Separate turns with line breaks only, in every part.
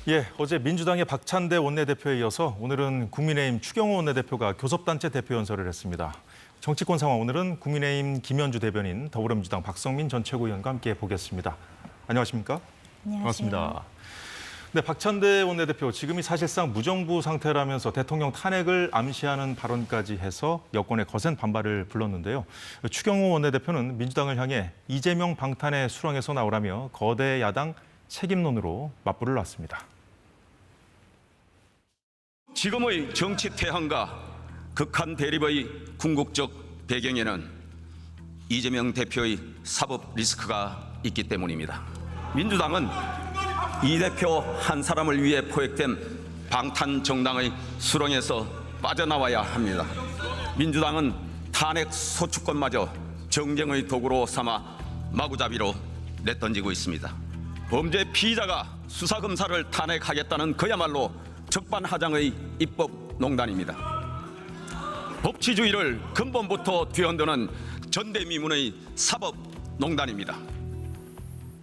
예, 어제 민주당의 박찬대 원내대표에 이어서 오늘은 국민의힘 추경호 원내대표가 교섭단체 대표 연설을 했습니다. 정치권 상황 오늘은 국민의힘 김현주 대변인, 더불어민주당 박성민 전 최고위원과 함께 보겠습니다. 안녕하십니까?
안녕하세요.
반갑습니다. 네, 박찬대 원내대표 지금이 사실상 무정부 상태라면서 대통령 탄핵을 암시하는 발언까지 해서 여권의 거센 반발을 불렀는데요. 추경호 원내대표는 민주당을 향해 이재명 방탄의 수렁에서 나오라며 거대 야당 책임론으로 맞불을 놨습니다.
지금의 정치 태양과 극한 대립의 궁극적 배경에는 이재명 대표의 사법 리스크가 있기 때문입니다. 민주당은 이 대표 한 사람을 위해 포획된 방탄 정당의 수렁에서 빠져나와야 합니다. 민주당은 탄핵 소추권마저 정쟁의 도구로 삼아 마구잡이로 내던지고 있습니다. 범죄 피의자가 수사검사를 탄핵하겠다는 그야말로 적반하장의 입법농단입니다. 법치주의를 근본부터 뒤흔드는 전대미문의 사법농단입니다.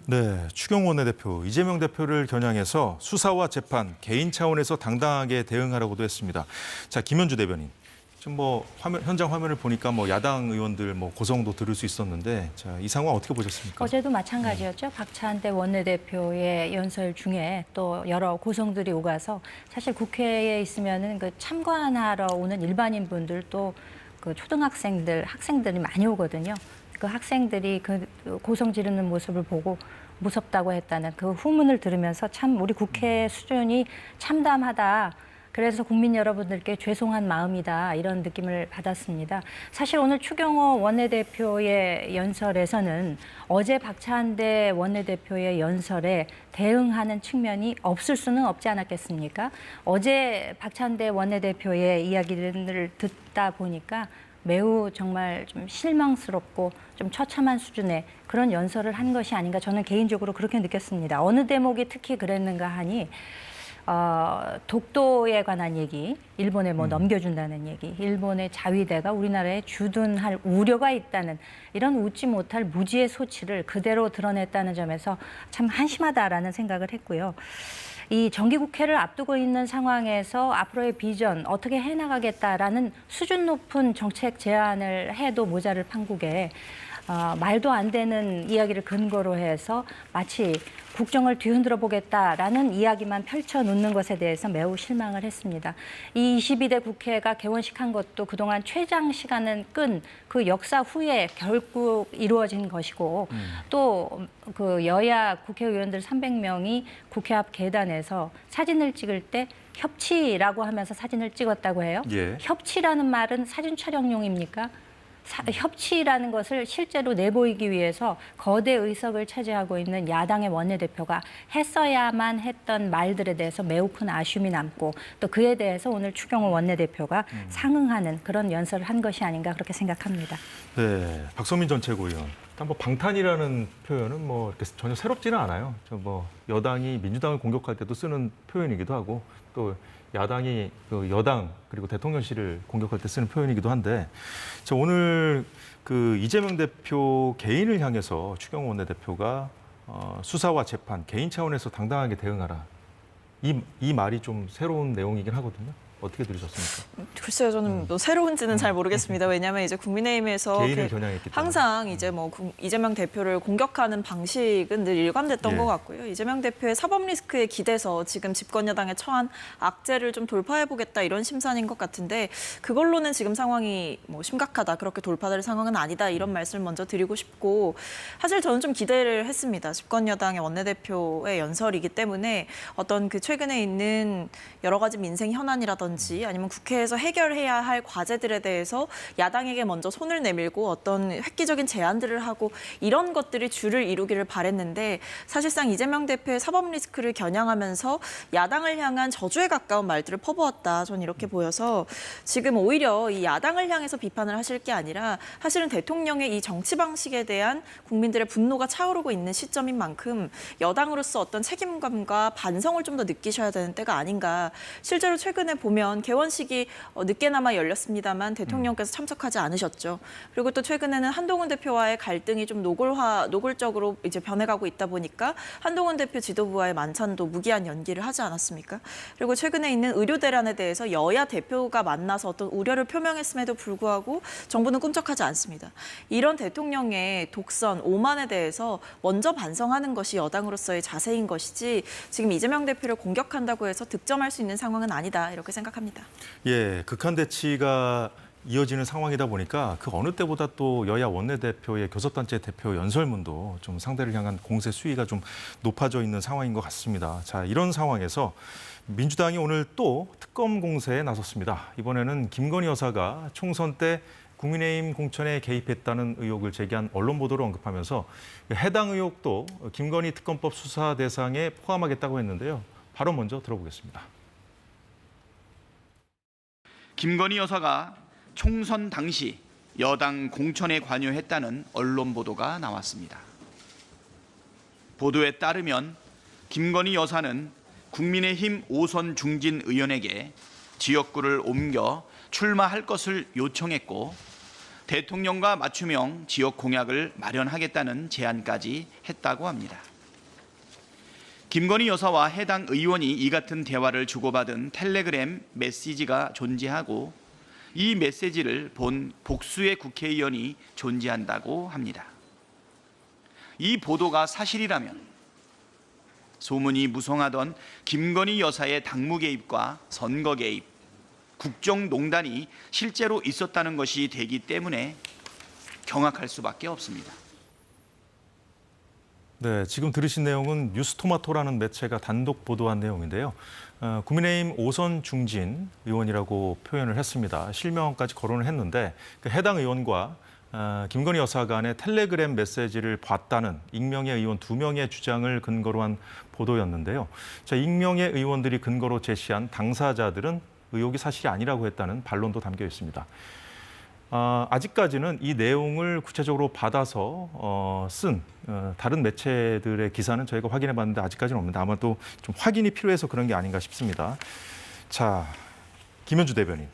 네, 추경호 원내대표, 이재명 대표를 겨냥해서 수사와 재판, 개인 차원에서 당당하게 대응하라고도 했습니다. 자, 김현주 대변인. 지금 현장 화면을 보니까 야당 의원들 고성도 들을 수 있었는데, 자, 이 상황 어떻게 보셨습니까?
어제도 마찬가지였죠. 박찬대 원내대표의 연설 중에 또 여러 고성들이 오가서 사실 국회에 있으면은 그 참관하러 오는 일반인 분들 또 그 초등학생들, 학생들이 많이 오거든요. 그 학생들이 그 고성 지르는 모습을 보고 무섭다고 했다는 그 후문을 들으면서 참 우리 국회 수준이 참담하다. 그래서 국민 여러분들께 죄송한 마음이다. 이런 느낌을 받았습니다. 사실 오늘 추경호 원내대표의 연설에서는 어제 박찬대 원내대표의 연설에 대응하는 측면이 없을 수는 없지 않았겠습니까? 어제 박찬대 원내대표의 이야기를 듣다 보니까 매우 정말 좀 실망스럽고 좀 처참한 수준의 그런 연설을 한 것이 아닌가 저는 개인적으로 그렇게 느꼈습니다. 어느 대목이 특히 그랬는가 하니 독도에 관한 얘기, 일본에 넘겨준다는 얘기, 일본의 자위대가 우리나라에 주둔할 우려가 있다는 이런 웃지 못할 무지의 소치를 그대로 드러냈다는 점에서 참 한심하다라는 생각을 했고요. 이 정기국회를 앞두고 있는 상황에서 앞으로의 비전 어떻게 해나가겠다라는 수준 높은 정책 제안을 해도 모자를 판국에 말도 안 되는 이야기를 근거로 해서 마치 국정을 뒤흔들어 보겠다라는 이야기만 펼쳐놓는 것에 대해서 매우 실망을 했습니다. 이 22대 국회가 개원식한 것도 그동안 최장 시간은 끈 그 역사 후에 결국 이루어진 것이고 또 그 여야 국회의원들 300명이 국회 앞 계단에서 사진을 찍을 때 협치라고 하면서 사진을 찍었다고 해요.
예.
협치라는 말은 사진 촬영용입니까? 협치라는 것을 실제로 내보이기 위해서 거대 의석을 차지하고 있는 야당의 원내대표가 했어야만 했던 말들에 대해서 매우 큰 아쉬움이 남고 또 그에 대해서 오늘 추경호 원내대표가 상응하는 그런 연설을 한 것이 아닌가 그렇게 생각합니다.
네, 박성민 전 최고위원. 일단 방탄이라는 표현은 이렇게 전혀 새롭지는 않아요. 여당이 민주당을 공격할 때도 쓰는 표현이기도 하고 또 야당이 그 여당 그리고 대통령실을 공격할 때 쓰는 표현이기도 한데 오늘 그 이재명 대표 개인을 향해서 추경호 원내대표가 수사와 재판 개인 차원에서 당당하게 대응하라. 이 말이 좀 새로운 내용이긴 하거든요. 어떻게 들으셨습니까?
글쎄요, 저는 새로운지는 잘 모르겠습니다. 왜냐하면 이제 국민의힘에서
개인을 겨냥했기 때문에.
항상 이제 이재명 대표를 공격하는 방식은 늘 일관됐던 것 같고요. 이재명 대표의 사법 리스크에 기대서 지금 집권 여당에 처한 악재를 좀 돌파해보겠다 이런 심산인 것 같은데 그걸로는 지금 상황이 심각하다, 그렇게 돌파될 상황은 아니다 이런 말씀을 먼저 드리고 싶고 사실 저는 좀 기대를 했습니다. 집권 여당의 원내대표의 연설이기 때문에 어떤 그 최근에 있는 여러 가지 민생 현안이라든지 아니면 국회에서 해결해야 할 과제들에 대해서 야당에게 먼저 손을 내밀고 어떤 획기적인 제안들을 하고 이런 것들이 줄을 이루기를 바랬는데 사실상 이재명 대표의 사법 리스크를 겨냥하면서 야당을 향한 저주에 가까운 말들을 퍼부었다. 저는 이렇게 보여서 지금 오히려 이 야당을 향해서 비판을 하실 게 아니라 사실은 대통령의 이 정치 방식에 대한 국민들의 분노가 차오르고 있는 시점인 만큼 여당으로서 어떤 책임감과 반성을 좀 더 느끼셔야 되는 때가 아닌가. 실제로 최근에 보면 보면 개원식이 늦게나마 열렸습니다만 대통령께서 참석하지 않으셨죠. 그리고 또 최근에는 한동훈 대표와의 갈등이 좀 노골적으로 이제 변해가고 있다 보니까 한동훈 대표 지도부와의 만찬도 무기한 연기를 하지 않았습니까? 그리고 최근에 있는 의료 대란에 대해서 여야 대표가 만나서 어떤 우려를 표명했음에도 불구하고 정부는 꿈쩍하지 않습니다. 이런 대통령의 독선, 오만에 대해서 먼저 반성하는 것이 여당으로서의 자세인 것이지 지금 이재명 대표를 공격한다고 해서 득점할 수 있는 상황은 아니다 이렇게 생각합니다.
예, 극한 대치가 이어지는 상황이다 보니까 그 어느 때보다 또 여야 원내대표의 교섭단체 대표 연설문도 좀 상대를 향한 공세 수위가 좀 높아져 있는 상황인 것 같습니다. 자, 이런 상황에서 민주당이 오늘 또 특검 공세에 나섰습니다. 이번에는 김건희 여사가 총선 때 국민의힘 공천에 개입했다는 의혹을 제기한 언론 보도를 언급하면서 해당 의혹도 김건희 특검법 수사 대상에 포함하겠다고 했는데요. 바로 먼저 들어보겠습니다.
김건희 여사가 총선 당시 여당 공천에 관여했다는 언론 보도가 나왔습니다. 보도에 따르면 김건희 여사는 국민의힘 5선 중진 의원에게 지역구를 옮겨 출마할 것을 요청했고 대통령과 맞춤형 지역 공약을 마련하겠다는 제안까지 했다고 합니다. 김건희 여사와 해당 의원이 이 같은 대화를 주고받은 텔레그램 메시지가 존재하고 이 메시지를 본 복수의 국회의원이 존재한다고 합니다. 이 보도가 사실이라면 소문이 무성하던 김건희 여사의 당무 개입과 선거 개입, 국정농단이 실제로 있었다는 것이 되기 때문에 경악할 수밖에 없습니다.
네, 지금 들으신 내용은 뉴스토마토라는 매체가 단독 보도한 내용인데요. 국민의힘 5선 중진 의원이라고 표현을 했습니다. 실명까지 거론을 했는데 그 해당 의원과 김건희 여사 간의 텔레그램 메시지를 봤다는 익명의 의원 2명의 주장을 근거로 한 보도였는데요. 자, 익명의 의원들이 근거로 제시한 당사자들은 의혹이 사실이 아니라고 했다는 반론도 담겨 있습니다. 아직까지는 이 내용을 구체적으로 받아서 쓴 다른 매체들의 기사는 저희가 확인해 봤는데 아직까지는 없는데 아마도 좀 확인이 필요해서 그런 게 아닌가 싶습니다. 자, 김현주 대변인.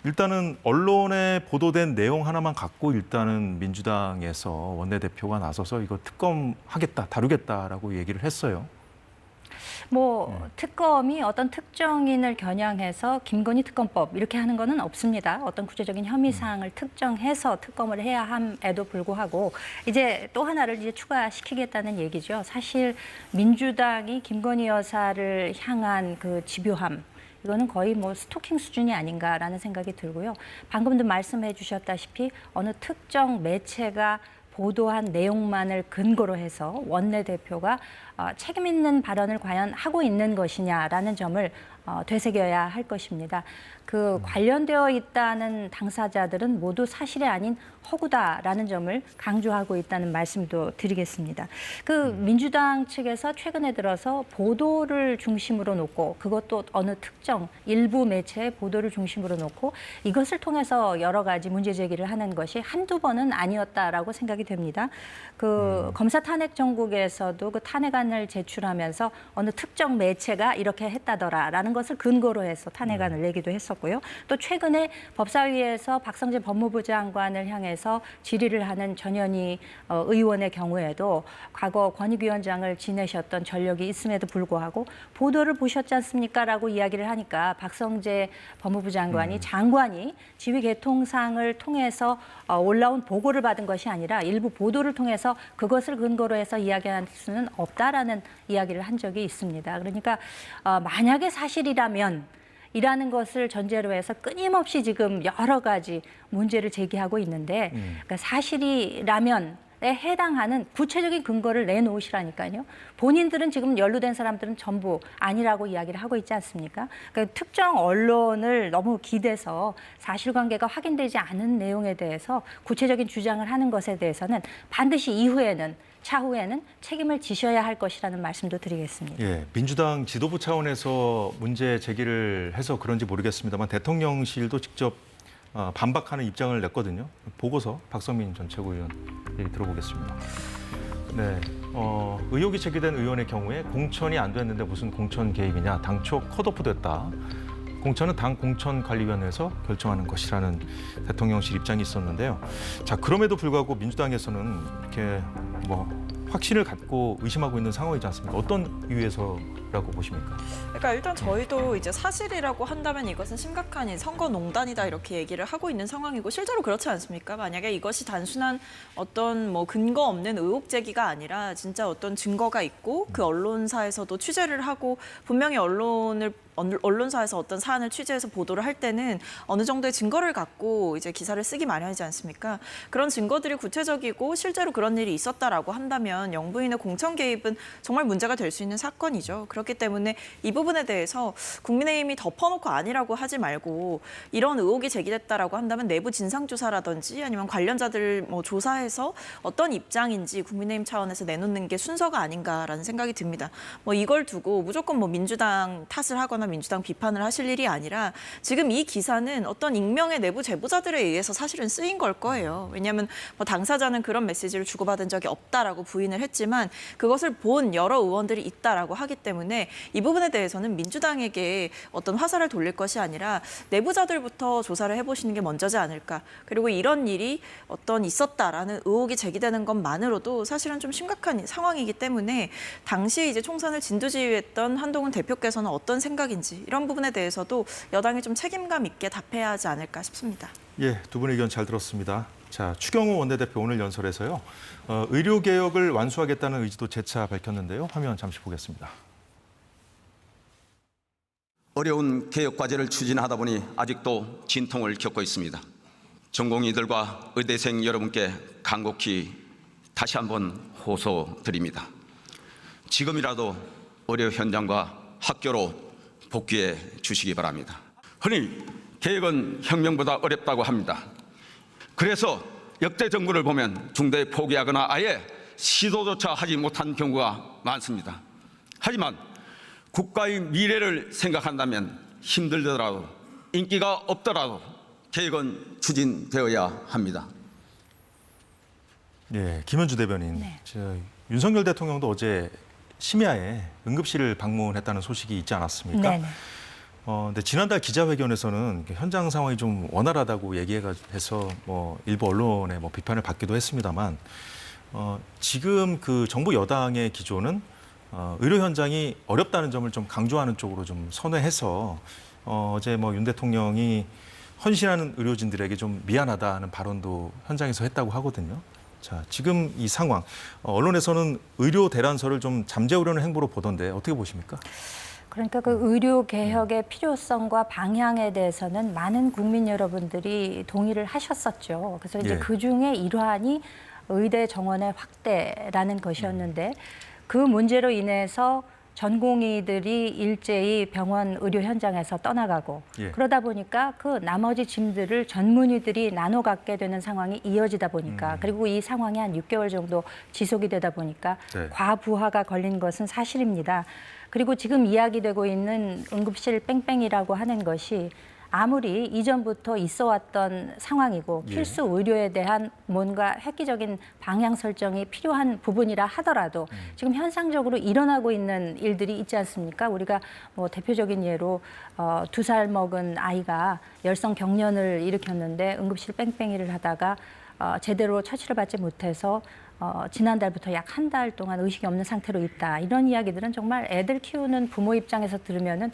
일단은 언론에 보도된 내용 하나만 갖고 일단은 민주당에서 원내대표가 나서서 이거 특검하겠다, 다루겠다라고 얘기를 했어요.
특검이 어떤 특정인을 겨냥해서 김건희 특검법 이렇게 하는 거는 없습니다. 어떤 구체적인 혐의 사항을 특정해서 특검을 해야 함에도 불구하고 이제 또 하나를 이제 추가시키겠다는 얘기죠. 사실 민주당이 김건희 여사를 향한 그 집요함 이거는 거의 스토킹 수준이 아닌가라는 생각이 들고요. 방금도 말씀해 주셨다시피 어느 특정 매체가 보도한 내용만을 근거로 해서 원내대표가 책임 있는 발언을 과연 하고 있는 것이냐라는 점을 되새겨야 할 것입니다. 그 관련되어 있다는 당사자들은 모두 사실이 아닌 허구다라는 점을 강조하고 있다는 말씀도 드리겠습니다. 그 민주당 측에서 최근에 들어서 보도를 중심으로 놓고 그것도 어느 특정 일부 매체의 보도를 중심으로 놓고 이것을 통해서 여러 가지 문제 제기를 하는 것이 한두 번은 아니었다라고 생각이 됩니다. 그 검사 탄핵 정국에서도 그 탄핵안을 제출하면서 어느 특정 매체가 이렇게 했다더라라는 것을 근거로 해서 탄핵안을 내기도 했었고요. 또 최근에 법사위에서 박성재 법무부 장관을 향해서 질의를 하는 전현희 의원의 경우에도 과거 권익위원장을 지내셨던 전력이 있음에도 불구하고 보도를 보셨지 않습니까?라고 이야기를 하니까 박성재 법무부 장관이 지휘 개통상을 통해서 올라온 보고를 받은 것이 아니라 일부 보도를 통해서 그것을 근거로 해서 이야기할 수는 없다라는 이야기를 한 적이 있습니다. 그러니까 만약에 사실이라면 이라는 것을 전제로 해서 끊임없이 지금 여러 가지 문제를 제기하고 있는데 그러니까 사실이라면 에 해당하는 구체적인 근거를 내놓으시라니까요. 본인들은 지금 연루된 사람들은 전부 아니라고 이야기를 하고 있지 않습니까? 그러니까 특정 언론을 너무 기대서 사실관계가 확인되지 않은 내용에 대해서 구체적인 주장을 하는 것에 대해서는 반드시 차후에는 책임을 지셔야 할 것이라는 말씀도 드리겠습니다.
예, 민주당 지도부 차원에서 문제 제기를 해서 그런지 모르겠습니다만 대통령실도 직접 반박하는 입장을 냈거든요. 보고서 박성민 전 최고위원 얘기 들어보겠습니다. 네, 의혹이 제기된 의원의 경우에 공천이 안 됐는데 무슨 공천 개입이냐, 당초 컷오프 됐다. 공천은 당 공천관리위원회에서 결정하는 것이라는 대통령실 입장이 있었는데요. 자, 그럼에도 불구하고 민주당에서는 이렇게 뭐 확신을 갖고 의심하고 있는 상황이지 않습니까? 어떤 이유에서라고 보십니까?
그러니까 일단 저희도 이제 사실이라고 한다면 이것은 심각한 선거농단이다 이렇게 얘기를 하고 있는 상황이고 실제로 그렇지 않습니까? 만약에 이것이 단순한 어떤 뭐 근거 없는 의혹 제기가 아니라 진짜 어떤 증거가 있고 그 언론사에서도 취재를 하고 분명히 언론사에서 어떤 사안을 취재해서 보도를 할 때는 어느 정도의 증거를 갖고 이제 기사를 쓰기 마련이지 않습니까? 그런 증거들이 구체적이고 실제로 그런 일이 있었다라고 한다면 영부인의 공천 개입은 정말 문제가 될 수 있는 사건이죠. 그렇기 때문에 이 부분에 대해서 국민의힘이 덮어놓고 아니라고 하지 말고 이런 의혹이 제기됐다라고 한다면 내부 진상조사라든지 아니면 관련자들 뭐 조사해서 어떤 입장인지 국민의힘 차원에서 내놓는 게 순서가 아닌가라는 생각이 듭니다. 뭐 이걸 두고 무조건 뭐 민주당 탓을 하거나 민주당 비판을 하실 일이 아니라 지금 이 기사는 어떤 익명의 내부 제보자들에 의해서 사실은 쓰인 걸 거예요. 왜냐하면 뭐 당사자는 그런 메시지를 주고받은 적이 없다라고 부인을 했지만 그것을 본 여러 의원들이 있다라고 하기 때문에 이 부분에 대해서는 민주당에게 어떤 화살을 돌릴 것이 아니라 내부자들부터 조사를 해보시는 게 먼저지 않을까. 그리고 이런 일이 어떤 있었다라는 의혹이 제기되는 것만으로도 사실은 좀 심각한 상황이기 때문에 당시 이제 총선을 진두지휘했던 한동훈 대표께서는 어떤 생각인지 이런 부분에 대해서도 여당이 좀 책임감 있게 답해야 하지 않을까 싶습니다.
예, 두 분의 의견 잘 들었습니다. 자, 추경호 원내대표 오늘 연설에서요. 의료개혁을 완수하겠다는 의지도 재차 밝혔는데요. 화면 잠시 보겠습니다.
어려운 개혁 과제를 추진하다 보니 아직도 진통을 겪고 있습니다. 전공의들과 의대생 여러분께 간곡히 다시 한번 호소드립니다. 지금이라도 의료 현장과 학교로 복귀해 주시기 바랍니다. 흔히 개혁은 혁명보다 어렵다고 합니다. 그래서 역대 정부를 보면 중도에 포기하거나 아예 시도조차 하지 못한 경우가 많습니다. 하지만 국가의 미래를 생각한다면 힘들더라도 인기가 없더라도 개혁은 추진되어야 합니다.
예, 김현주 대변인.
네.
윤석열 대통령도 어제 심야에 응급실을 방문했다는 소식이 있지 않았습니까?
네네.
근데 지난달 기자회견에서는 현장 상황이 좀 원활하다고 얘기해서 뭐 일부 언론의 뭐 비판을 받기도 했습니다만 지금 그 정부 여당의 기조는 의료 현장이 어렵다는 점을 좀 강조하는 쪽으로 좀 선회해서 어제 뭐 윤 대통령이 헌신하는 의료진들에게 좀 미안하다는 발언도 현장에서 했다고 하거든요. 자, 지금 이 상황 언론에서는 의료 대란설을 좀 잠재우려는 행보로 보던데 어떻게 보십니까?
그러니까 그 의료 개혁의 필요성과 방향에 대해서는 많은 국민 여러분들이 동의를 하셨었죠. 그래서 이제
예.
그 중에 일환이 의대 정원의 확대라는 것이었는데 그 문제로 인해서 전공의들이 일제히 병원 의료 현장에서 떠나가고
예.
그러다 보니까 그 나머지 짐들을 전문의들이 나눠 갖게 되는 상황이 이어지다 보니까 그리고 이 상황이 한 6개월 정도 지속이 되다 보니까
네.
과부하가 걸린 것은 사실입니다. 그리고 지금 이야기되고 있는 응급실 뺑뺑이라고 하는 것이 아무리 이전부터 있어 왔던 상황이고
예.
필수 의료에 대한 뭔가 획기적인 방향 설정이 필요한 부분이라 하더라도 지금 현상적으로 일어나고 있는 일들이 있지 않습니까? 우리가 뭐 대표적인 예로 2살 먹은 아이가 열성 경련을 일으켰는데 응급실 뺑뺑이를 하다가 제대로 처치를 받지 못해서 지난달부터 약 한 달 동안 의식이 없는 상태로 있다. 이런 이야기들은 정말 애들 키우는 부모 입장에서 들으면은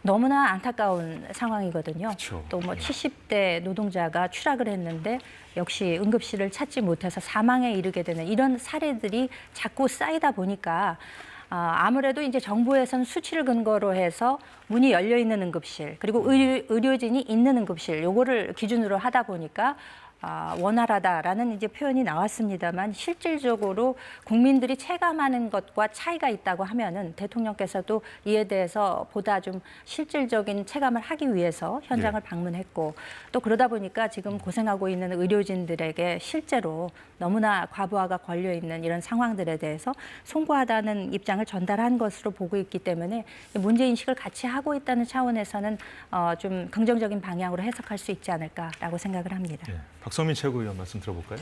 너무나 안타까운 상황이거든요.
그렇죠.
또 뭐 70대 노동자가 추락을 했는데 역시 응급실을 찾지 못해서 사망에 이르게 되는 이런 사례들이 자꾸 쌓이다 보니까 아무래도 이제 정부에서는 수치를 근거로 해서 문이 열려 있는 응급실 그리고 의료진이 있는 응급실 요거를 기준으로 하다 보니까 원활하다라는 이제 표현이 나왔습니다만 실질적으로 국민들이 체감하는 것과 차이가 있다고 하면은 대통령께서도 이에 대해서 보다 좀 실질적인 체감을 하기 위해서 현장을 방문했고 또 그러다 보니까 지금 고생하고 있는 의료진들에게 실제로 너무나 과부하가 걸려 있는 이런 상황들에 대해서 송구하다는 입장을 전달한 것으로 보고 있기 때문에 문제 인식을 같이 하고 있다는 차원에서는 좀 긍정적인 방향으로 해석할 수 있지 않을까라고 생각을 합니다.
예. 박성민 최고위원 말씀 들어볼까요?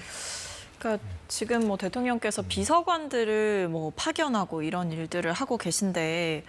그러니까 지금 뭐 대통령께서 비서관들을 뭐 파견하고 이런 일들을 하고 계신데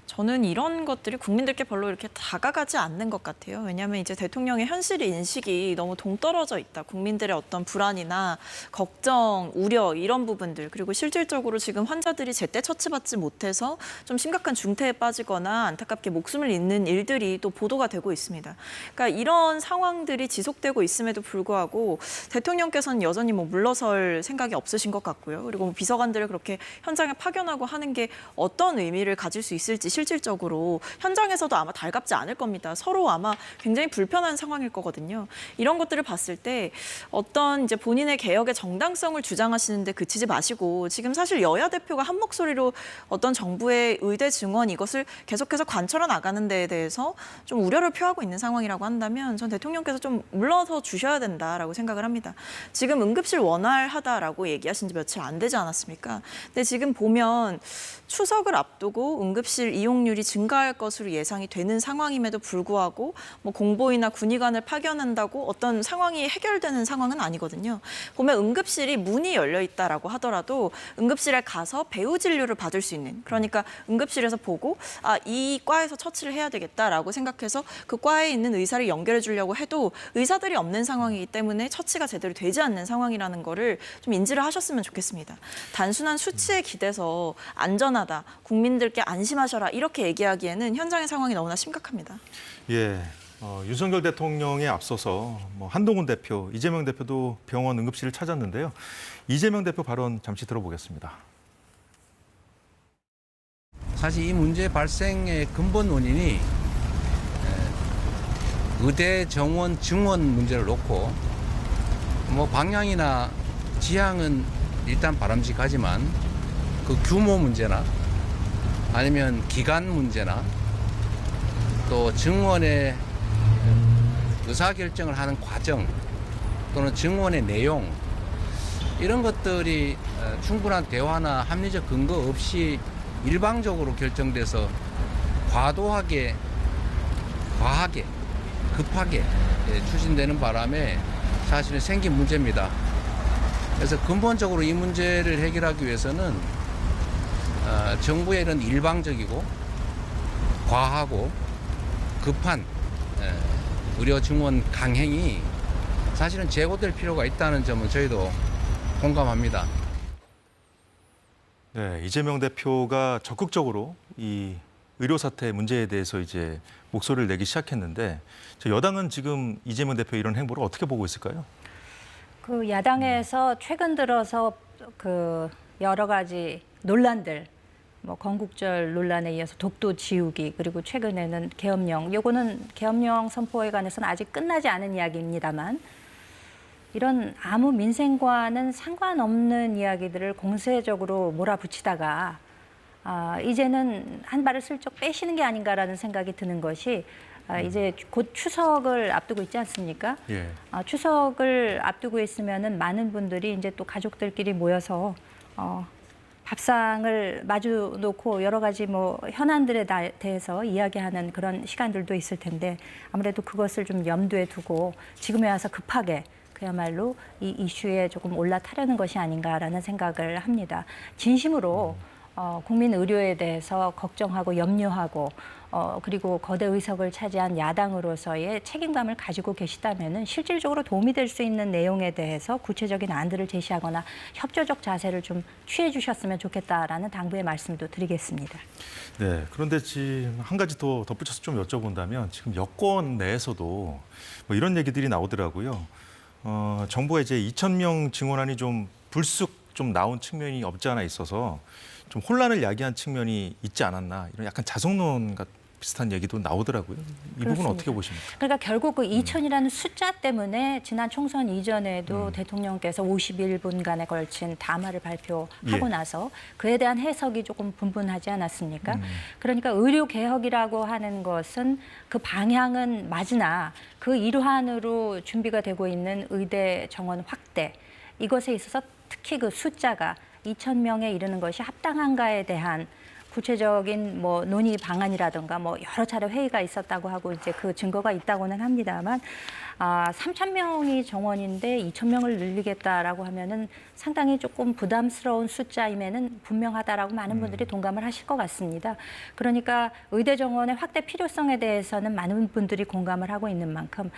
저는 이런 것들이 국민들께 별로 이렇게 다가가지 않는 것 같아요. 왜냐하면 이제 대통령의 현실 인식이 너무 동떨어져 있다. 국민들의 어떤 불안이나 걱정, 우려 이런 부분들 그리고 실질적으로 지금 환자들이 제때 처치받지 못해서 좀 심각한 중태에 빠지거나 안타깝게 목숨을 잃는 일들이 또 보도가 되고 있습니다. 그러니까 이런 상황들이 지속되고 있음에도 불구하고 대통령께서는 여전히 뭐 물러설 생각이 없으신 것 같고요. 그리고 비서관들을 그렇게 현장에 파견하고 하는 게 어떤 의미를 가질 수 있을지 실질적으로 현장에서도 아마 달갑지 않을 겁니다. 서로 아마 굉장히 불편한 상황일 거거든요. 이런 것들을 봤을 때 어떤 이제 본인의 개혁의 정당성을 주장하시는데 그치지 마시고 지금 사실 여야 대표가 한 목소리로 어떤 정부의 의대 증원 이것을 계속해서 관철해 나가는 데에 대해서 좀 우려를 표하고 있는 상황이라고 한다면 전 대통령께서 좀 물러서 주셔야 된다라고 생각을 합니다. 지금 응급실 원활하다라고 얘기하신 지 며칠 안 되지 않았습니까? 근데 지금 보면 추석을 앞두고 응급실 이용률이 증가할 것으로 예상이 되는 상황임에도 불구하고 뭐 공보이나 군의관을 파견한다고 어떤 상황이 해결되는 상황은 아니거든요. 보면 응급실이 문이 열려 있다라고 하더라도 응급실에 가서 배후 진료를 받을 수 있는 그러니까 응급실에서 보고 이 과에서 처치를 해야 되겠다라고 생각해서 그 과에 있는 의사를 연결해 주려고 해도 의사들이 없는 상황이기 때문에 처치가 제대로 되지 않는 상황이라는 거를 좀 인지를 하셨으면 좋겠습니다. 단순한 수치에 기대서 안전하다, 국민들께 안심하셔라 이렇게 얘기하기에는 현장의 상황이 너무나 심각합니다.
예, 윤석열 대통령에 앞서서 뭐 한동훈 대표, 이재명 대표도 병원 응급실을 찾았는데요. 이재명 대표 발언 잠시 들어보겠습니다.
사실 이 문제 발생의 근본 원인이 의대 정원 증원 문제를 놓고 뭐 방향이나 지향은 일단 바람직하지만 그 규모 문제나 아니면 기간 문제나 또 증원의 의사결정을 하는 과정 또는 증원의 내용 이런 것들이 충분한 대화나 합리적 근거 없이 일방적으로 결정돼서 과하게 급하게 추진되는 바람에 사실은 생긴 문제입니다. 그래서 근본적으로 이 문제를 해결하기 위해서는 정부의 이런 일방적이고 과하고 급한 의료 증원 강행이 사실은 제고될 필요가 있다는 점은 저희도 공감합니다.
네, 이재명 대표가 적극적으로 이 의료 사태 문제에 대해서 이제 목소리를 내기 시작했는데 여당은 지금 이재명 대표 이런 행보를 어떻게 보고 있을까요?
그 야당에서 최근 들어서 그 여러 가지 논란들, 뭐 건국절 논란에 이어서 독도 지우기 그리고 최근에는 계엄령, 요거는 계엄령 선포에 관해서는 아직 끝나지 않은 이야기입니다만 이런 아무 민생과는 상관없는 이야기들을 공세적으로 몰아붙이다가 이제는 한 발을 슬쩍 빼시는 게 아닌가라는 생각이 드는 것이 이제 곧 추석을 앞두고 있지 않습니까?
예.
추석을 앞두고 있으면은 많은 분들이 이제 또 가족들끼리 모여서 밥상을 마주 놓고 여러 가지 뭐 현안들에 대해서 이야기하는 그런 시간들도 있을 텐데 아무래도 그것을 좀 염두에 두고 지금에 와서 급하게 그야말로 이 이슈에 조금 올라타려는 것이 아닌가라는 생각을 합니다. 진심으로 국민 의료에 대해서 걱정하고 염려하고 그리고 거대 의석을 차지한 야당으로서의 책임감을 가지고 계시다면은 실질적으로 도움이 될 수 있는 내용에 대해서 구체적인 안들을 제시하거나 협조적 자세를 좀 취해 주셨으면 좋겠다라는 당부의 말씀도 드리겠습니다.
네, 그런데 지금 한 가지 더 덧붙여서 좀 여쭤본다면 지금 여권 내에서도 뭐 이런 얘기들이 나오더라고요. 정부가 이제 2,000명 증원안이 좀 불쑥 좀 나온 측면이 없지 않아 있어서 좀 혼란을 야기한 측면이 있지 않았나 이런 약간 자성론 비슷한 얘기도 나오더라고요. 이 부분은 어떻게 보십니까?
그러니까 결국 그 2,000이라는 숫자 때문에 지난 총선 이전에도 대통령께서 51분간에 걸친 담화를 발표하고 나서 그에 대한 해석이 조금 분분하지 않았습니까? 그러니까 의료 개혁이라고 하는 것은 그 방향은 맞으나 그 일환으로 준비가 되고 있는 의대 정원 확대 이것에 있어서 특히 그 숫자가 2,000명에 이르는 것이 합당한가에 대한 구체적인 뭐 논의 방안이라든가 뭐 여러 차례 회의가 있었다고 하고 이제 그 증거가 있다고는 합니다만 3,000명이 정원인데 2,000명을 늘리겠다라고 하면은 상당히 조금 부담스러운 숫자임에는 분명하다라고 많은 분들이 동감을 하실 것 같습니다. 그러니까 의대 정원의 확대 필요성에 대해서는 많은 분들이 공감을 하고 있는 만큼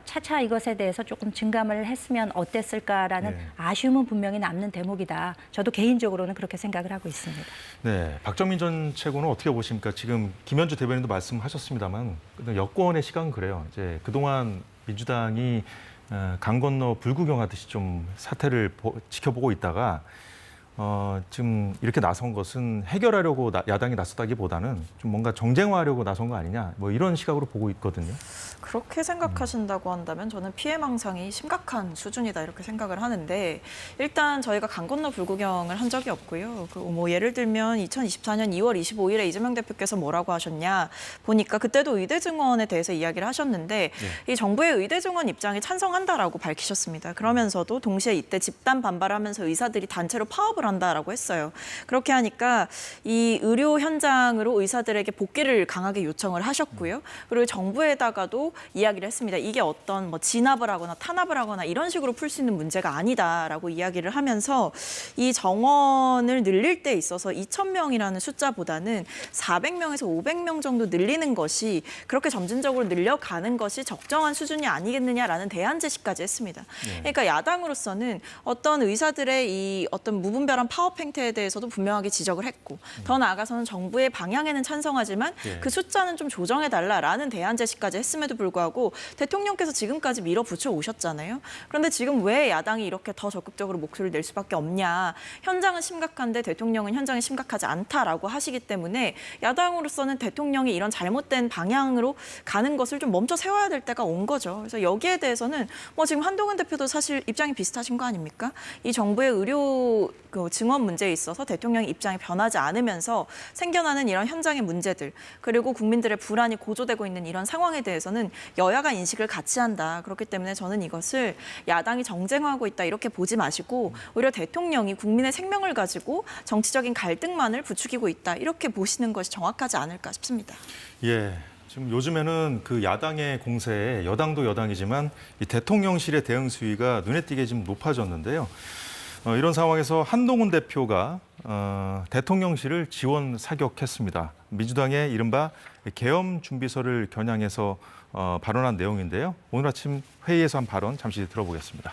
차차 이것에 대해서 조금 증감을 했으면 어땠을까라는
네.
아쉬움은 분명히 남는 대목이다. 저도 개인적으로는 그렇게 생각을 하고 있습니다.
네, 박정민 전 최고는 어떻게 보십니까? 지금 김현주 대변인도 말씀하셨습니다만 여권의 시각은 그래요. 이제 그동안 민주당이 강 건너 불구경하듯이 좀 사태를 지켜보고 있다가 지금 이렇게 나선 것은 해결하려고 야당이 나섰다기보다는 좀 뭔가 정쟁화하려고 나선 거 아니냐, 뭐 이런 시각으로 보고 있거든요.
그렇게 생각하신다고 한다면 저는 피해망상이 심각한 수준이다 이렇게 생각을 하는데, 일단 저희가 강 건너 불구경을 한 적이 없고요. 뭐 예를 들면 2024년 2월 25일에 이재명 대표께서 뭐라고 하셨냐 보니까 그때도 의대 증원에 대해서 이야기를 하셨는데 이 정부의 의대 증원 입장에 찬성한다라고 밝히셨습니다. 그러면서도 동시에 이때 집단 반발하면서 의사들이 단체로 파업을 한다라고 했어요. 그렇게 하니까 이 의료 현장으로 의사들에게 복귀를 강하게 요청을 하셨고요. 그리고 정부에다가도 이야기를 했습니다. 이게 어떤 뭐 진압을 하거나 탄압을 하거나 이런 식으로 풀 수 있는 문제가 아니다라고 이야기를 하면서 이 정원을 늘릴 때 있어서 2,000명이라는 숫자보다는 400명에서 500명 정도 늘리는 것이, 그렇게 점진적으로 늘려가는 것이 적정한 수준이 아니겠느냐라는 대안 제시까지 했습니다. 그러니까 야당으로서는 어떤 의사들의 이 어떤 무분별한 파업 행태에 대해서도 분명하게 지적을 했고, 더 나아가서는 정부의 방향에는 찬성하지만 그 숫자는 좀 조정해달라라는 대안 제시까지 했음에도 불구하고 대통령께서 지금까지 밀어붙여 오셨잖아요. 그런데 지금 왜 야당이 이렇게 더 적극적으로 목소리를 낼 수밖에 없냐. 현장은 심각한데 대통령은 현장이 심각하지 않다라고 하시기 때문에 야당으로서는 대통령이 이런 잘못된 방향으로 가는 것을 좀 멈춰 세워야 될 때가 온 거죠. 그래서 여기에 대해서는 뭐 지금 한동훈 대표도 사실 입장이 비슷하신 거 아닙니까? 이 정부의 의료 증원 문제에 있어서 대통령의 입장이 변하지 않으면서 생겨나는 이런 현장의 문제들, 그리고 국민들의 불안이 고조되고 있는 이런 상황에 대해서는 여야가 인식을 같이 한다. 그렇기 때문에 저는 이것을 야당이 정쟁화하고 있다 이렇게 보지 마시고 오히려 대통령이 국민의 생명을 가지고 정치적인 갈등만을 부추기고 있다 이렇게 보시는 것이 정확하지 않을까 싶습니다.
예. 지금 요즘에는 그 야당의 공세에 여당도 여당이지만 이 대통령실의 대응 수위가 눈에 띄게 지금 높아졌는데요. 이런 상황에서 한동훈 대표가 대통령실을 지원 사격했습니다. 민주당의 이른바 계엄 준비서를 겨냥해서 발언한 내용인데요. 오늘 아침 회의에서 한 발언 잠시 들어보겠습니다.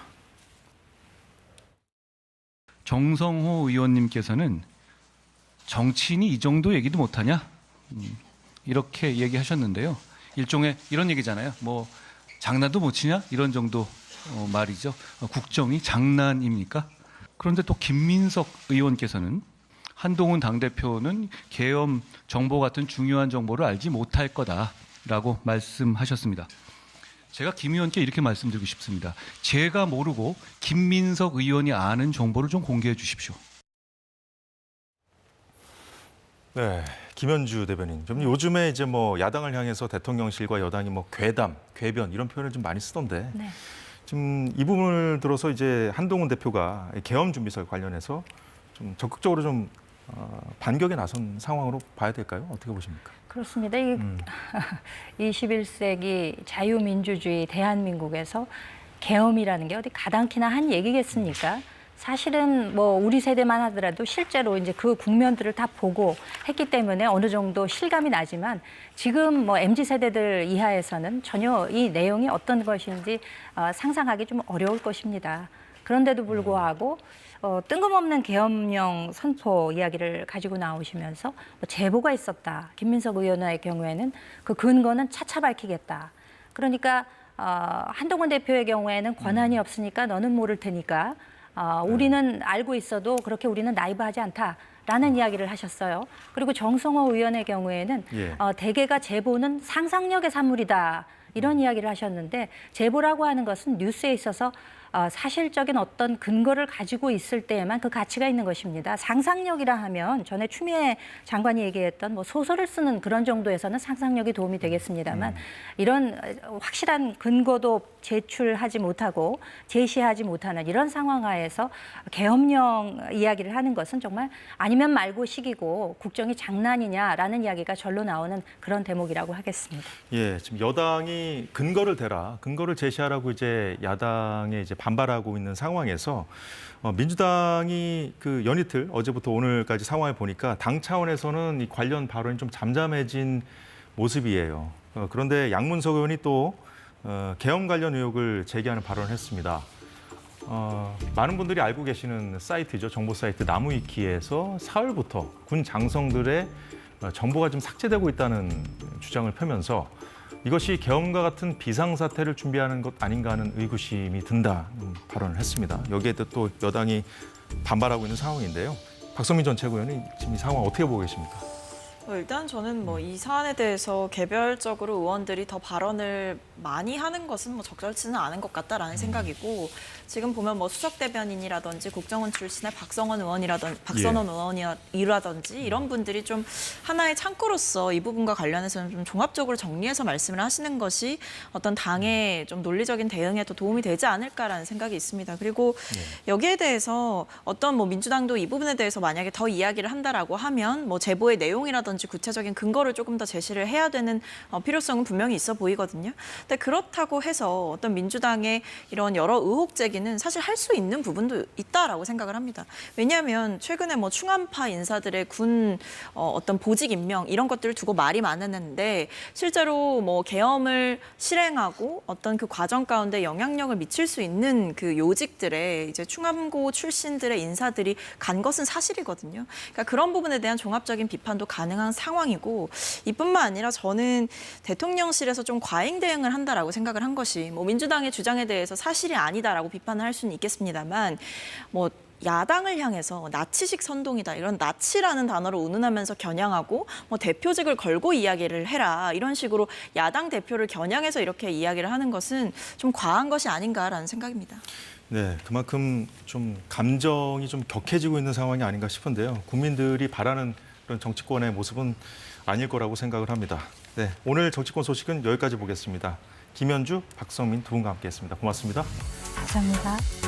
정성호 의원님께서는 정치인이 이 정도 얘기도 못하냐? 이렇게 얘기하셨는데요. 일종의 이런 얘기잖아요. 뭐 장난도 못 치냐? 이런 정도 말이죠. 국정이 장난입니까? 그런데 또 김민석 의원께서는 한동훈 당대표는 계엄 정보 같은 중요한 정보를 알지 못할 거다라고 말씀하셨습니다. 제가 김 의원께 이렇게 말씀드리고 싶습니다. 제가 모르고 김민석 의원이 아는 정보를 좀 공개해 주십시오.
네, 김현주 대변인. 좀 요즘에 이제 뭐 야당을 향해서 대통령실과 여당이 뭐 괴담, 궤변 이런 표현을 좀 많이 쓰던데.
네.
지금 이 부분을 들어서 이제 한동훈 대표가 계엄 준비설 관련해서 좀 적극적으로 좀 반격에 나선 상황으로 봐야 될까요? 어떻게 보십니까?
그렇습니다. 21세기 자유민주주의 대한민국에서 계엄이라는 게 어디 가당키나 한 얘기겠습니까? 사실은 뭐 우리 세대만 하더라도 실제로 이제 그 국면들을 다 보고 했기 때문에 어느 정도 실감이 나지만 지금 뭐 MZ 세대들 이하에서는 전혀 이 내용이 어떤 것인지 상상하기 좀 어려울 것입니다. 그런데도 불구하고 뜬금없는 계엄령 선포 이야기를 가지고 나오시면서 뭐 제보가 있었다. 김민석 의원의 경우에는 그 근거는 차차 밝히겠다. 그러니까 한동훈 대표의 경우에는 권한이 없으니까 너는 모를 테니까 우리는 알고 있어도 그렇게 우리는 나이브하지 않다라는 이야기를 하셨어요. 그리고 정성호 의원의 경우에는 대개가 제보는 상상력의 산물이다. 이런 이야기를 하셨는데 제보라고 하는 것은 뉴스에 있어서 사실적인 어떤 근거를 가지고 있을 때에만 그 가치가 있는 것입니다. 상상력이라 하면 전에 추미애 장관이 얘기했던 뭐 소설을 쓰는 그런 정도에서는 상상력이 도움이 되겠습니다만 이런 확실한 근거도 제출하지 못하고 제시하지 못하는 이런 상황 하에서 계엄령 이야기를 하는 것은 정말 아니면 말고 식이고 국정이 장난이냐라는 이야기가 절로 나오는 그런 대목이라고 하겠습니다.
예, 지금 여당이 근거를 대라, 근거를 제시하라고 이제 야당에 이제 반발하고 있는 상황에서 민주당이 그 연이틀 어제부터 오늘까지 상황을 보니까 당 차원에서는 이 관련 발언이 좀 잠잠해진 모습이에요. 그런데 양문석 의원이 또 계엄 관련 의혹을 제기하는 발언을 했습니다. 많은 분들이 알고 계시는 사이트죠. 정보 사이트 나무위키에서 사흘부터 군 장성들의 정보가 좀 삭제되고 있다는 주장을 펴면서 이것이 계엄과 같은 비상사태를 준비하는 것 아닌가 하는 의구심이 든다는 발언을 했습니다. 여기에 또 여당이 반발하고 있는 상황인데요. 박성민 전 최고위원이 지금 이 상황 어떻게 보고 계십니까?
일단 저는 뭐 이 사안에 대해서 개별적으로 의원들이 더 발언을 많이 하는 것은 뭐 적절치는 않은 것 같다라는 생각이고 지금 보면 뭐 수석 대변인이라든지 국정원 출신의 박선원 의원이라든지 이런 분들이 좀 하나의 창구로서 이 부분과 관련해서는 좀 종합적으로 정리해서 말씀을 하시는 것이 어떤 당의 좀 논리적인 대응에도 도움이 되지 않을까라는 생각이 있습니다. 그리고 여기에 대해서 어떤 뭐 민주당도 이 부분에 대해서 만약에 더 이야기를 한다라고 하면 뭐 제보의 내용이라든지 구체적인 근거를 조금 더 제시를 해야 되는 필요성은 분명히 있어 보이거든요. 근데 그렇다고 해서 어떤 민주당의 이런 여러 의혹 제기는 사실 할 수 있는 부분도 있다라고 생각을 합니다. 왜냐하면 최근에 뭐 충암파 인사들의 군 어떤 보직 임명 이런 것들을 두고 말이 많았는데 실제로 뭐 계엄을 실행하고 어떤 그 과정 가운데 영향력을 미칠 수 있는 그 요직들의 이제 충암고 출신들의 인사들이 간 것은 사실이거든요. 그러니까 그런 부분에 대한 종합적인 비판도 가능한 상황이고 이뿐만 아니라 저는 대통령실에서 좀 과잉 대응을 한다라고 생각을 한 것이 뭐 민주당의 주장에 대해서 사실이 아니다라고 비판을 할 수는 있겠습니다만 뭐 야당을 향해서 나치식 선동이다 이런 나치라는 단어로 운운하면서 겨냥하고 뭐 대표직을 걸고 이야기를 해라 이런 식으로 야당 대표를 겨냥해서 이렇게 이야기를 하는 것은 좀 과한 것이 아닌가라는 생각입니다.
네, 그만큼 좀 감정이 좀 격해지고 있는 상황이 아닌가 싶은데요. 국민들이 바라는 그런 정치권의 모습은 아닐 거라고 생각을 합니다. 네, 오늘 정치권 소식은 여기까지 보겠습니다. 김현주, 박성민 두 분과 함께했습니다. 고맙습니다.
감사합니다.